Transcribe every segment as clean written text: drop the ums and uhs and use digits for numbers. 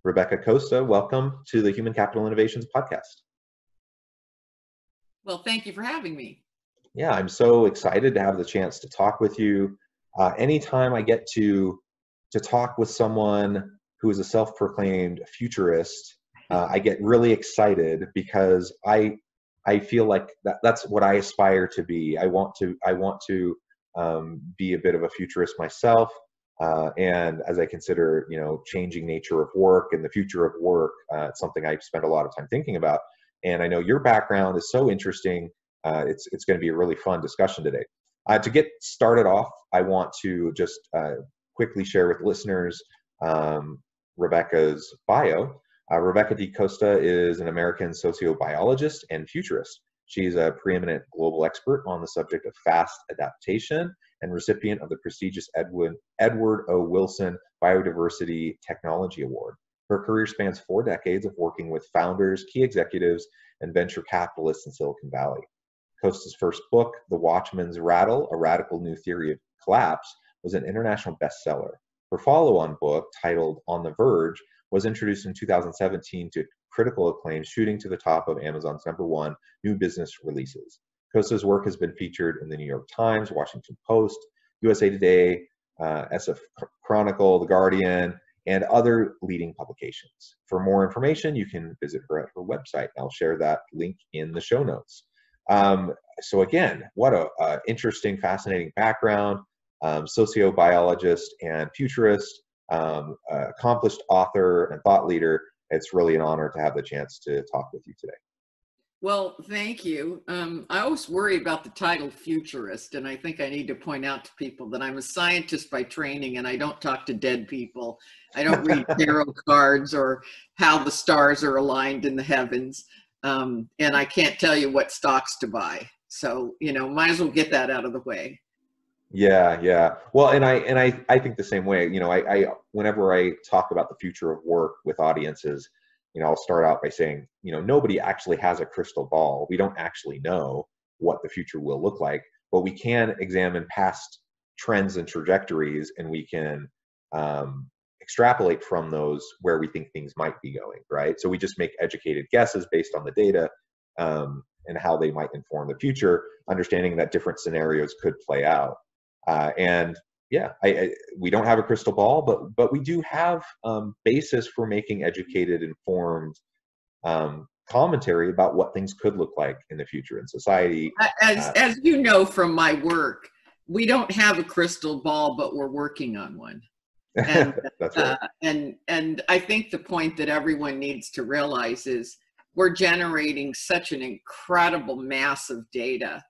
Rebecca Costa, welcome to the Human Capital Innovations podcast. Well, thank you for having me. Yeah, I'm so excited to have the chance to talk with you. Anytime I get to talk with someone who is a self-proclaimed futurist, I get really excited because I feel like that's what I aspire to be. I want to be a bit of a futurist myself, and as I consider changing nature of work and the future of work, it's something I spend a lot of time thinking about. And I know your background is so interesting. It's going to be a really fun discussion today. To get started off, I want to just quickly share with listeners Rebecca's bio. Rebecca D. Costa is an American sociobiologist and futurist. She's a preeminent global expert on the subject of fast adaptation and recipient of the prestigious Edward O. Wilson Biodiversity Technology Award. Her career spans 4 decades of working with founders, key executives, and venture capitalists in Silicon Valley. Costa's first book, The Watchman's Rattle, A Radical New Theory of Collapse, was an international bestseller. Her follow-on book, titled On the Verge, was introduced in 2017 to critical acclaim, shooting to the top of Amazon's #1 new business releases. Costa's work has been featured in the New York Times, Washington Post, USA Today, SF Chronicle, The Guardian, and other leading publications. For more information, you can visit her at her website. I'll share that link in the show notes. So again, what a interesting, fascinating background. Sociobiologist and futurist, accomplished author and thought leader. It's really an honor to have the chance to talk with you today. Well, thank you. I always worry about the title futurist, and I think I need to point out to people that I'm a scientist by training, and I don't talk to dead people. I don't read tarot cards or how the stars are aligned in the heavens, and I can't tell you what stocks to buy. So, might as well get that out of the way. Yeah. Well, and I think the same way. I whenever I talk about the future of work with audiences, I'll start out by saying, nobody actually has a crystal ball. We don't actually know what the future will look like, but we can examine past trends and trajectories, and we can extrapolate from those where we think things might be going, right? So we just make educated guesses based on the data and how they might inform the future, understanding that different scenarios could play out. We don't have a crystal ball, but we do have basis for making educated, informed commentary about what things could look like in the future in society. As you know from my work, we don't have a crystal ball, but we're working on one. And, That's right. And I think the point that everyone needs to realize is we're generating such an incredible mass of data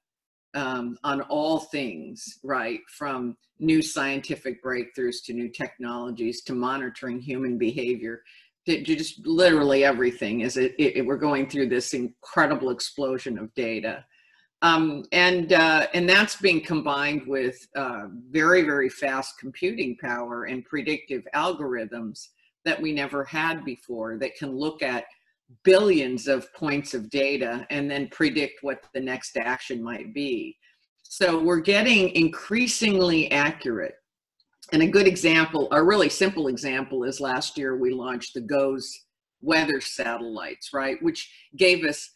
on all things, right? From new scientific breakthroughs to new technologies to monitoring human behavior, to just literally everything. We're going through this incredible explosion of data, and that's being combined with very, very fast computing power and predictive algorithms that we never had before, that can look at billions of points of data and then predict what the next action might be. So we're getting increasingly accurate. And a good example, a really simple example, is last year we launched the GOES weather satellites, right? Which gave us,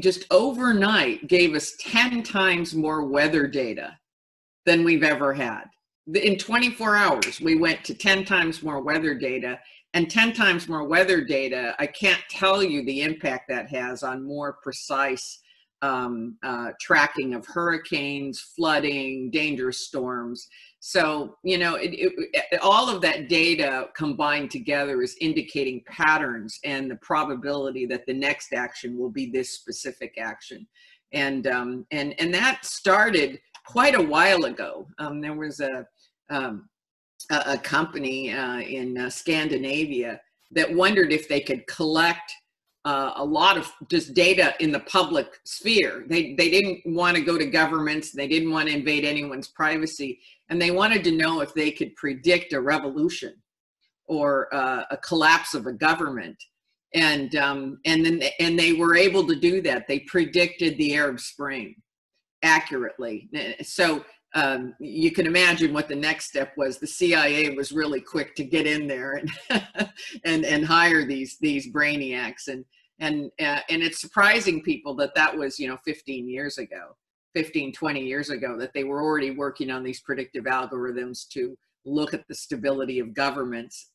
just overnight, gave us 10 times more weather data than we've ever had. In 24 hours, we went to 10 times more weather data. And 10 times more weather data, I can't tell you the impact that has on more precise tracking of hurricanes, flooding, dangerous storms. So, all of that data combined together is indicating patterns and the probability that the next action will be this specific action. And that started quite a while ago. There was a company in Scandinavia that wondered if they could collect a lot of just data in the public sphere. They didn't want to go to governments. They didn't want to invade anyone's privacy. And they wanted to know if they could predict a revolution or a collapse of a government. And they were able to do that. They predicted the Arab Spring accurately. So you can imagine what the next step was. The CIA was really quick to get in there and hire these brainiacs, and it's surprising people that was 15 years ago, 15, 20 years ago, that they were already working on these predictive algorithms to look at the stability of governments,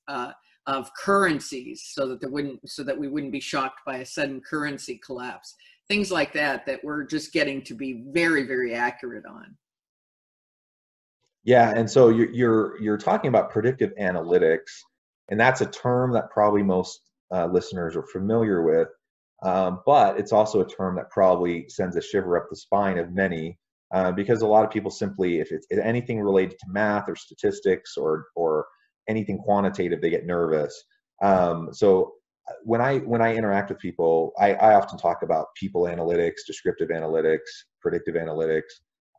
of currencies, so that we wouldn't be shocked by a sudden currency collapse. Things like that we're just getting to be very, very accurate on. Yeah, and so you're talking about predictive analytics, and that's a term that probably most listeners are familiar with, but it's also a term that probably sends a shiver up the spine of many, because a lot of people simply, if it's anything related to math or statistics or anything quantitative, they get nervous. So when I interact with people, I often talk about people analytics, descriptive analytics, predictive analytics,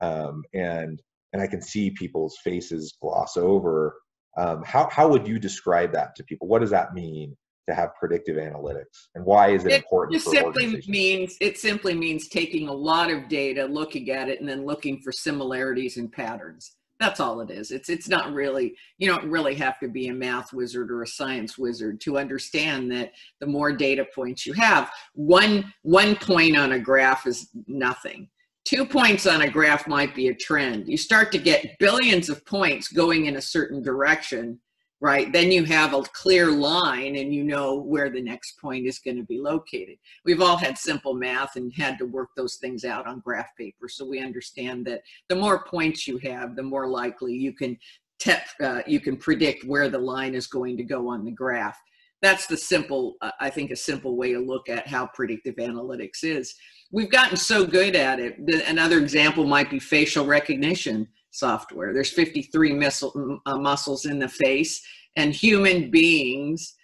and I can see people's faces gloss over. How would you describe that to people? What does that mean to have predictive analytics, and why is it important for organizations? It simply means taking a lot of data, looking at it, and then looking for similarities and patterns. That's all it is. It's not really, you don't really have to be a math wizard or a science wizard to understand that the more data points you have, one point on a graph is nothing. 2 points on a graph might be a trend. You start to get billions of points going in a certain direction, right? Then you have a clear line and you know where the next point is going to be located. We've all had simple math and had to work those things out on graph paper. So we understand that the more points you have, the more likely you can predict where the line is going to go on the graph. That's the simple, I think, a simple way to look at how predictive analytics is. We've gotten so good at it. Another example might be facial recognition software. There's 53 muscles in the face, and human beings,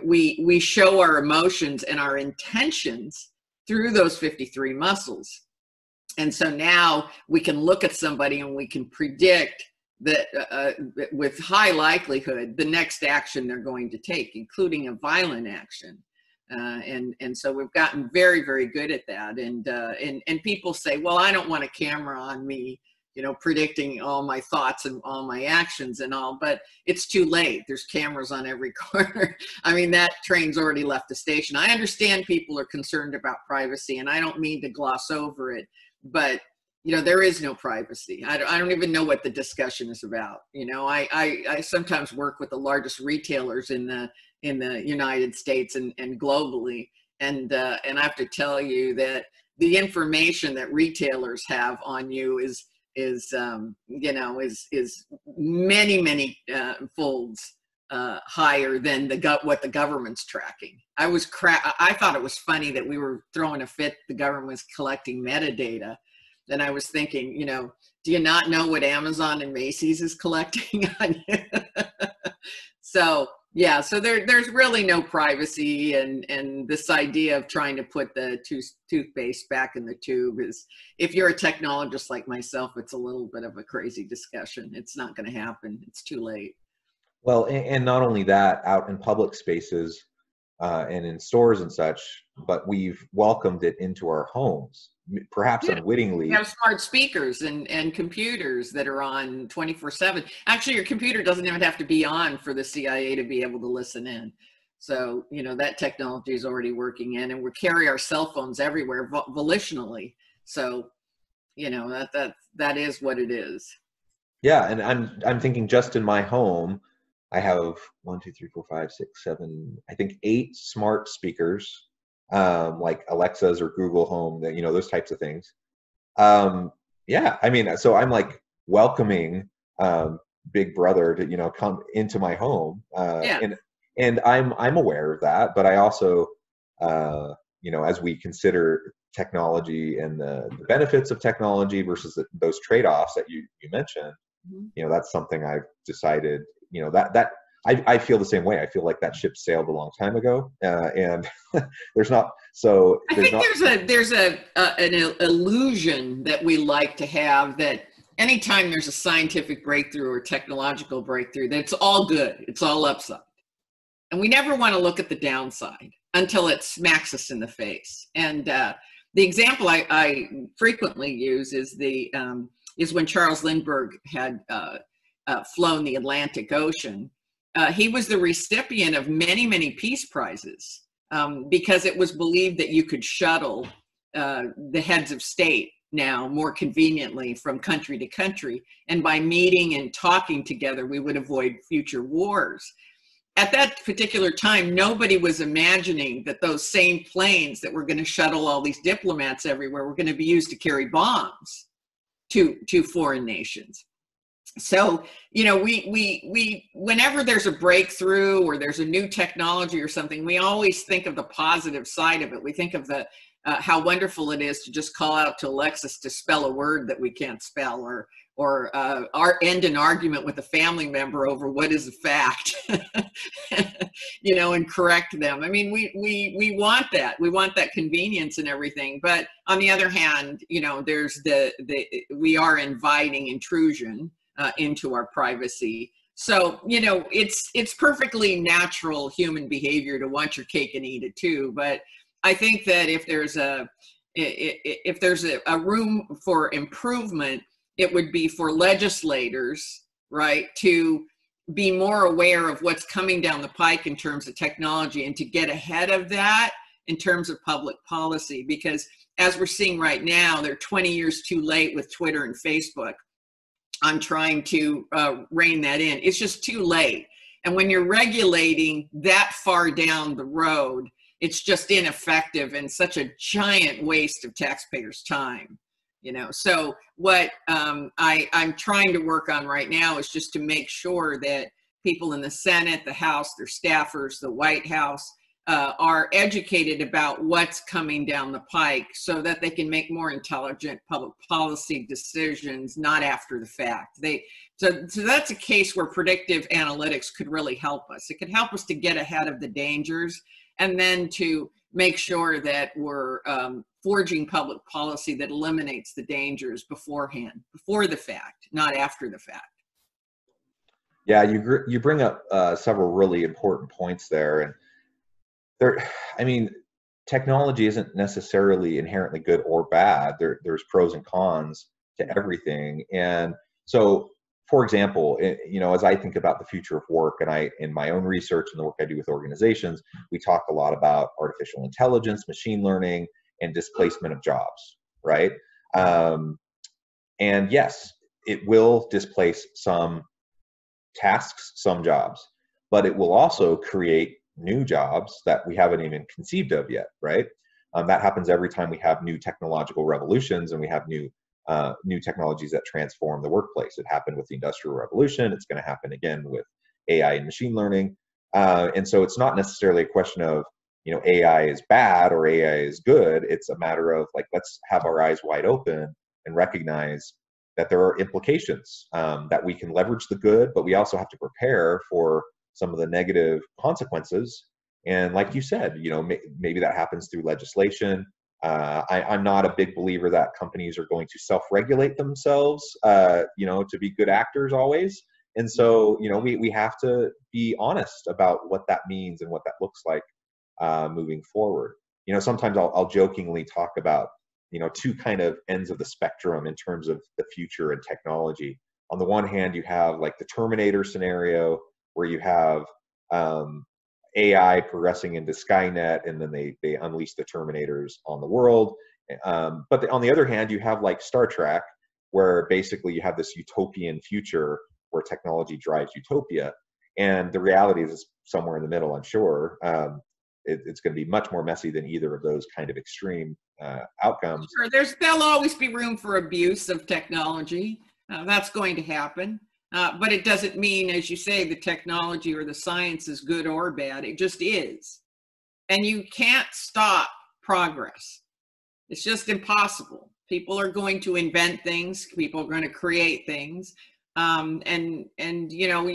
we show our emotions and our intentions through those 53 muscles. And so now we can look at somebody and we can predict that with high likelihood the next action they're going to take, including a violent action. And so we've gotten very, very good at that. And people say, well, I don't want a camera on me, predicting all my thoughts and all my actions and all, but it's too late. There's cameras on every corner. I mean, that train's already left the station. I understand people are concerned about privacy, and I don't mean to gloss over it, but there is no privacy. I don't even know what the discussion is about. I sometimes work with the largest retailers in the United States and globally, and I have to tell you that the information that retailers have on you is many folds higher than what the government's tracking. I thought it was funny that we were throwing a fit. The government was collecting metadata. And I was thinking, do you not know what Amazon and Macy's is collecting on you? So yeah, so there's really no privacy, and this idea of trying to put the toothpaste back in the tube is, if you're a technologist like myself, it's a little bit of a crazy discussion. It's not going to happen. It's too late. Well, and not only that, out in public spaces and in stores and such, but we've welcomed it into our homes, perhaps unwittingly. We have smart speakers and computers that are on 24/7. Actually, your computer doesn't even have to be on for the CIA to be able to listen in. So, that technology is already working in, and we carry our cell phones everywhere volitionally. So, that is what it is. Yeah, and I'm thinking just in my home, I have 1, 2, 3, 4, 5, 6, 7, I think 8 smart speakers, like Alexa's or Google Home, those types of things. Yeah, I mean, so I'm like welcoming Big Brother to come into my home, and I'm aware of that, but I also as we consider technology and the benefits of technology versus those trade-offs that you mentioned, that's something I've decided. That I feel the same way. I feel like that ship sailed a long time ago, and there's not. So I think there's an illusion that we like to have, that anytime there's a scientific breakthrough or technological breakthrough, that it's all good, it's all upside, and we never want to look at the downside until it smacks us in the face. And the example I frequently use is the is when Charles Lindbergh had flown the Atlantic Ocean. He was the recipient of many, many peace prizes because it was believed that you could shuttle the heads of state now more conveniently from country to country. And by meeting and talking together, we would avoid future wars. At that particular time, nobody was imagining that those same planes that were going to shuttle all these diplomats everywhere were going to be used to carry bombs to foreign nations. So, you know, we whenever there's a breakthrough or there's a new technology or something, we always think of the positive side of it. We think of the how wonderful it is to just call out to Alexis to spell a word that we can't spell, or end an argument with a family member over what is a fact, you know, and correct them. I mean, we want that. We want that convenience and everything. But on the other hand, you know, there's we are inviting intrusion into our privacy. So, you know, it's perfectly natural human behavior to want your cake and eat it too. But I think that if there's a room for improvement, it would be for legislators, right, to be more aware of what's coming down the pike in terms of technology and to get ahead of that in terms of public policy. Because as we're seeing right now, they're 20 years too late with Twitter and Facebook on trying to rein that in. It's just too late. And when you're regulating that far down the road, it's just ineffective and such a giant waste of taxpayers' time, you know. So what I'm trying to work on right now is just to make sure that people in the Senate, the House, their staffers, the White House are educated about what's coming down the pike so that they can make more intelligent public policy decisions, not after the fact. So that's a case where predictive analytics could really help us. It could help us to get ahead of the dangers and then to make sure that we're forging public policy that eliminates the dangers beforehand, before the fact, not after the fact. Yeah, you bring up several really important points there, and I mean, technology isn't necessarily inherently good or bad. There's pros and cons to everything, and so, for example, you know, as I think about the future of work, and in my own research and the work I do with organizations, we talk a lot about artificial intelligence, machine learning, and displacement of jobs, right? And yes, it will displace some tasks, some jobs, but it will also create new jobs that we haven't even conceived of yet, right? That happens every time we have new technological revolutions and we have new technologies that transform the workplace. It happened with the Industrial Revolution. It's going to happen again with AI and machine learning. And so it's not necessarily a question of, you know, AI is bad or AI is good. It's a matter of, like, let's have our eyes wide open and recognize that there are implications, that we can leverage the good, but we also have to prepare for some of the negative consequences. And like you said, you know, maybe that happens through legislation. I'm not a big believer that companies are going to self-regulate themselves, you know, to be good actors always. And so, you know, we have to be honest about what that means and what that looks like moving forward. You know, sometimes I'll jokingly talk about, you know, two kind of ends of the spectrum in terms of the future and technology. On the one hand, you have like the Terminator scenario where you have AI progressing into Skynet, and then they unleash the Terminators on the world. But on the other hand, you have like Star Trek, where basically you have this utopian future where technology drives utopia. And the reality is somewhere in the middle, I'm sure. It's going to be much more messy than either of those kind of extreme outcomes. Sure, there'll always be room for abuse of technology. That's going to happen. But it doesn't mean, as you say, the technology or the science is good or bad. It just is. And you can't stop progress. It's just impossible. People are going to invent things. People are going to create things. And you know,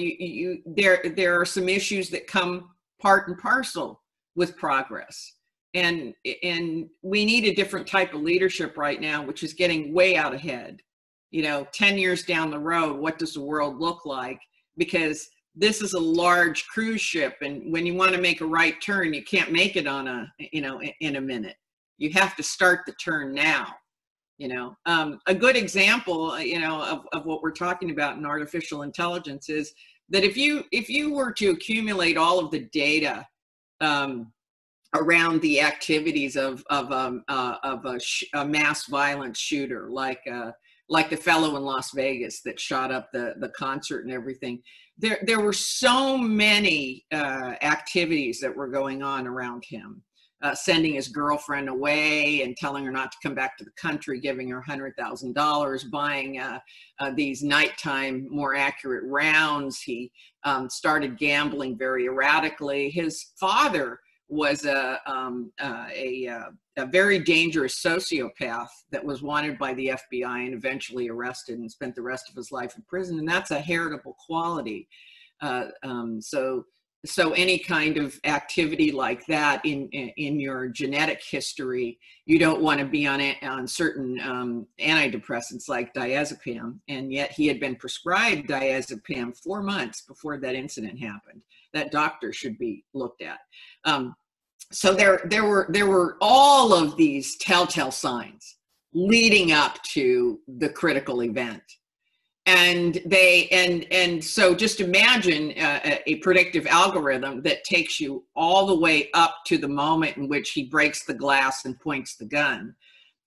there are some issues that come part and parcel with progress. And we need a different type of leadership right now, which is getting way out ahead. You know, 10 years down the road, what does the world look like? Because this is a large cruise ship, and when you want to make a right turn, you can't make it on in a minute. You have to start the turn now. A good example, of what we're talking about in artificial intelligence is that if you were to accumulate all of the data around the activities of a mass violence shooter, like the fellow in Las Vegas that shot up the concert and everything, there were so many activities that were going on around him. Sending his girlfriend away and telling her not to come back to the country, giving her $100,000, buying these nighttime, more accurate rounds. He started gambling very erratically. His father was a very dangerous sociopath that was wanted by the FBI and eventually arrested and spent the rest of his life in prison. And that's a heritable quality. So any kind of activity like that in your genetic history, you don't want to be on certain antidepressants like diazepam. And yet he had been prescribed diazepam 4 months before that incident happened. That doctor should be looked at. So there were all of these telltale signs leading up to the critical event. And so just imagine a predictive algorithm that takes you all the way up to the moment in which he breaks the glass and points the gun.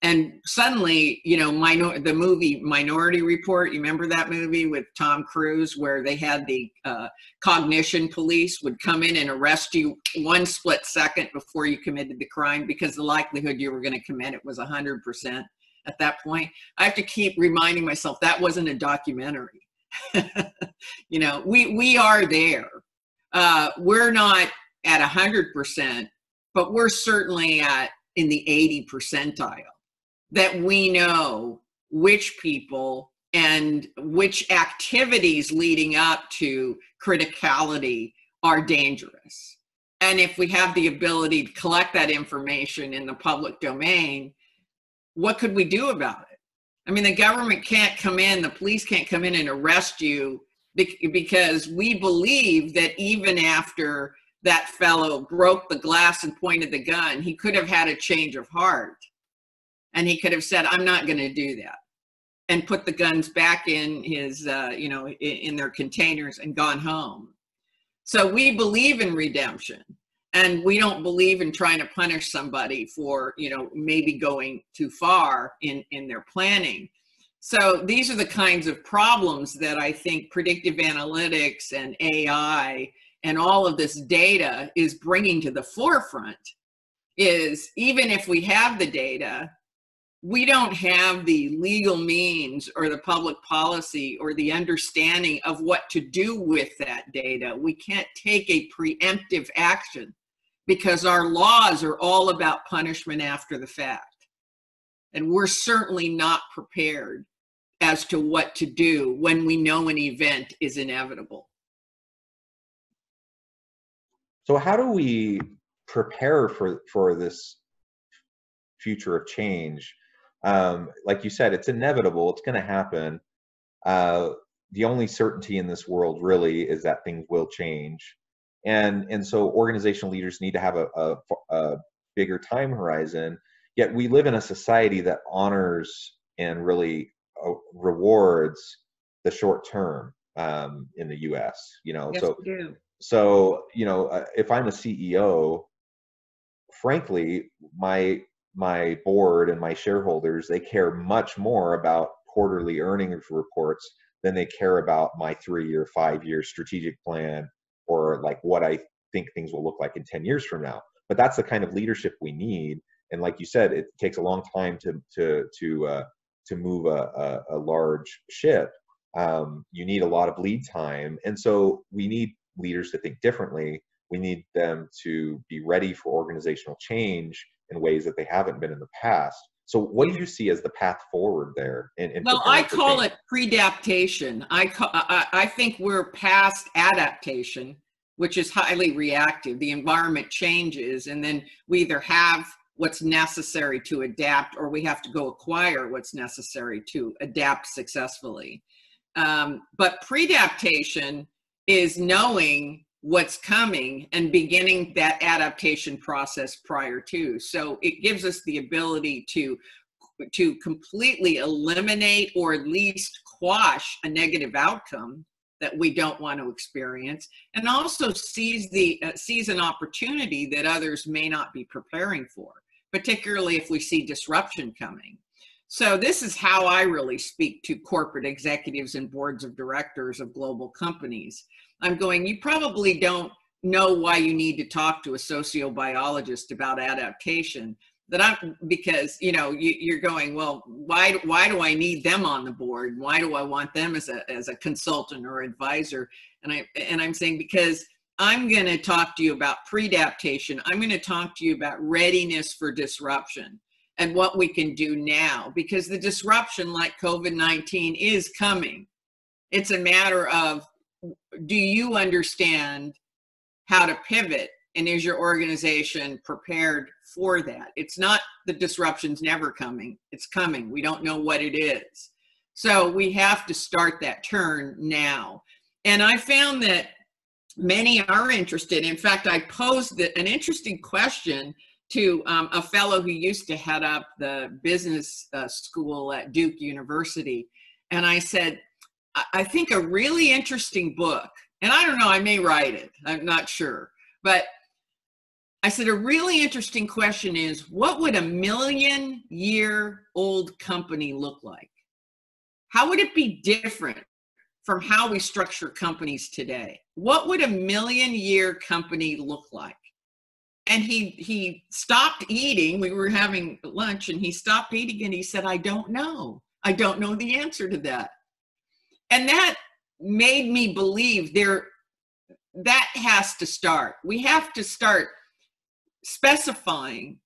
And suddenly, the movie Minority Report, you remember that movie with Tom Cruise, where they had the cognition police would come in and arrest you 1 split second before you committed the crime because the likelihood you were going to commit it was 100%. At that point, I have to keep reminding myself that wasn't a documentary. We are there. We're not at 100%, but we're certainly in the 80 percentile. That we know which people and which activities leading up to criticality are dangerous. And if we have the ability to collect that information in the public domain, what could we do about it? I mean, the government can't come in, the police can't come in and arrest you because we believe that even after that fellow broke the glass and pointed the gun, he could have had a change of heart. And he could have said, I'm not going to do that, and put the guns back in his, in their containers and gone home. So we believe in redemption. And we don't believe in trying to punish somebody for, maybe going too far in their planning. So these are the kinds of problems that I think predictive analytics and AI and all of this data is bringing to the forefront. Is even if we have the data, we don't have the legal means or the public policy or the understanding of what to do with that data. We can't take a preemptive action, because our laws are all about punishment after the fact. And we're certainly not prepared as to what to do when we know an event is inevitable. So how do we prepare for this future of change? Like you said, it's inevitable, it's going to happen. The only certainty in this world really is that things will change. And so organizational leaders need to have a bigger time horizon. Yet we live in a society that honors and really rewards the short term in the U.S. Yes, so we do. So if I'm a CEO, frankly, my board and my shareholders, they care much more about quarterly earnings reports than they care about my 3-year, 5-year strategic plan, or like what I think things will look like in 10 years from now. But that's the kind of leadership we need. And like you said, it takes a long time to move a large ship. You need a lot of lead time. And so we need leaders to think differently. We need them to be ready for organizational change in ways that they haven't been in the past. So what do you see as the path forward there? Well, I call it PreAdaptation. I think we're past adaptation, which is highly reactive. The environment changes, and then we either have what's necessary to adapt, or we have to go acquire what's necessary to adapt successfully. But PreAdaptation is knowing what's coming and beginning that adaptation process prior to. So it gives us the ability to to completely eliminate or at least quash a negative outcome that we don't want to experience, and also seize an opportunity that others may not be preparing for, particularly if we see disruption coming. So this is how I really speak to corporate executives and boards of directors of global companies. I'm going, you probably don't know why you need to talk to a sociobiologist about adaptation. Because you're going, well, why do I need them on the board? Why do I want them as a consultant or advisor? And I'm saying, because I'm going to talk to you about PreAdaptation. I'm going to talk to you about readiness for disruption and what we can do now, because the disruption like COVID-19 is coming. It's a matter of, do you understand how to pivot? And is your organization prepared for that? It's not the disruption's never coming. It's coming. We don't know what it is. So we have to start that turn now. And I found that many are interested. In fact, I posed an interesting question to a fellow who used to head up the business school at Duke University. And I said, I think a really interesting book, and I don't know, I may write it, I'm not sure, but I said, a really interesting question is, what would a 1,000,000-year-old company look like? How would it be different from how we structure companies today? What would a 1,000,000-year company look like? And he stopped eating. We were having lunch and he stopped eating and he said, I don't know. I don't know the answer to that. And that made me believe that has to start. We have to start specifying,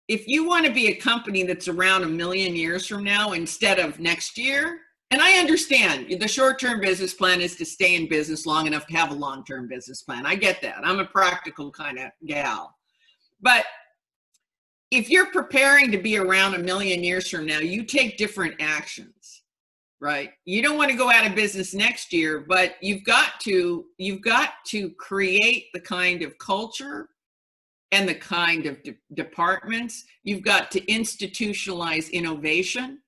if you want to be a company that's around 1,000,000 years from now instead of next year. And I understand the short-term business plan is to stay in business long enough to have a long-term business plan. I get that. I'm a practical kind of gal. But if you're preparing to be around 1,000,000 years from now, you take different actions, right? You don't want to go out of business next year, but you've got to create the kind of culture and the kind of departments. You've got to institutionalize innovation,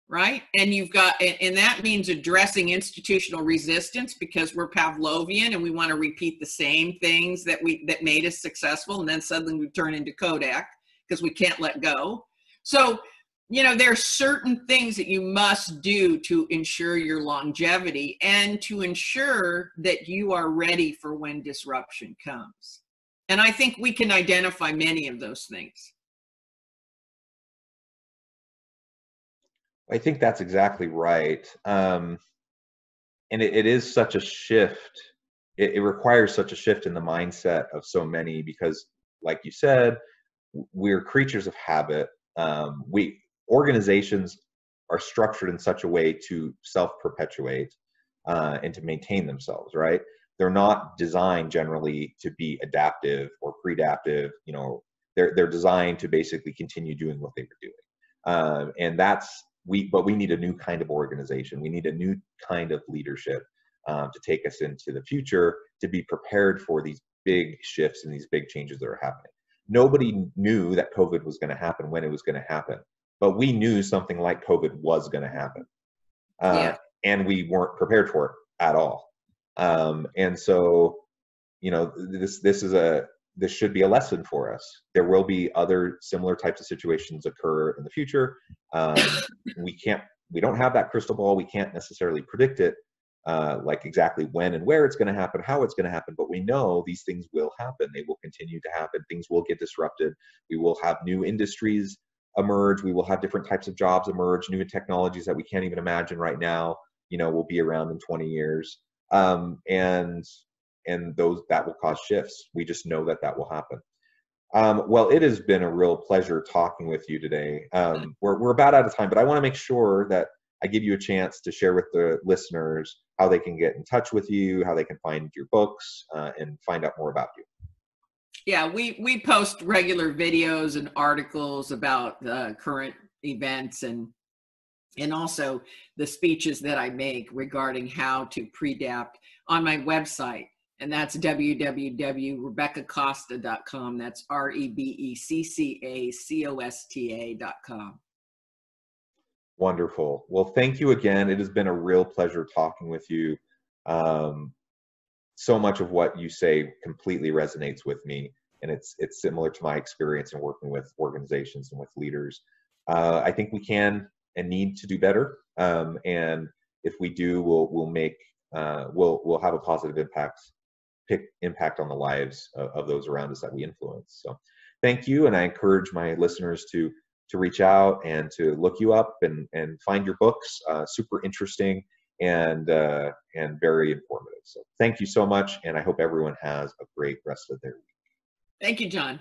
right? And and that means addressing institutional resistance, because we're Pavlovian and we want to repeat the same things that made us successful, and then suddenly we turn into Kodak because we can't let go. So, there are certain things that you must do to ensure your longevity and to ensure that you are ready for when disruption comes. And I think we can identify many of those things. I think that's exactly right. And it is such a shift. It requires such a shift in the mindset of so many, because like you said, we're creatures of habit. Organizations are structured in such a way to self-perpetuate and to maintain themselves, right? They're not designed generally to be adaptive or pre-adaptive. They're designed to basically continue doing what they were doing. But we need a new kind of organization. We need a new kind of leadership to take us into the future, to be prepared for these big shifts and these big changes that are happening. Nobody knew that COVID was going to happen when it was going to happen, but we knew something like COVID was going to happen. And we weren't prepared for it at all. And so, this should be a lesson for us. There will be other similar types of situations occur in the future. We don't have that crystal ball. We can't necessarily predict it, like exactly when and where it's going to happen, how it's going to happen, but we know these things will happen. They will continue to happen. Things will get disrupted. We will have new industries emerge. We will have different types of jobs emerge, new technologies that we can't even imagine right now, will be around in 20 years. And that will cause shifts. We just know that will happen. Well, it has been a real pleasure talking with you today. We're about out of time, but I want to make sure that I give you a chance to share with the listeners how they can get in touch with you, how they can find your books, and find out more about you. Yeah, we post regular videos and articles about current events and also the speeches that I make regarding how to pre-adapt on my website. And that's www.rebeccacosta.com. That's RebeccaCosta.com. Wonderful. Well, thank you again. It has been a real pleasure talking with you. Um, so much of what you say completely resonates with me, and it's similar to my experience in working with organizations and with leaders. I think we can and need to do better, and if we do, we'll have a positive impact on the lives of those around us that we influence. So, thank you, and I encourage my listeners to reach out and to look you up and find your books. Super interesting and very informative. So thank you so much, and I hope everyone has a great rest of their week. Thank you, John.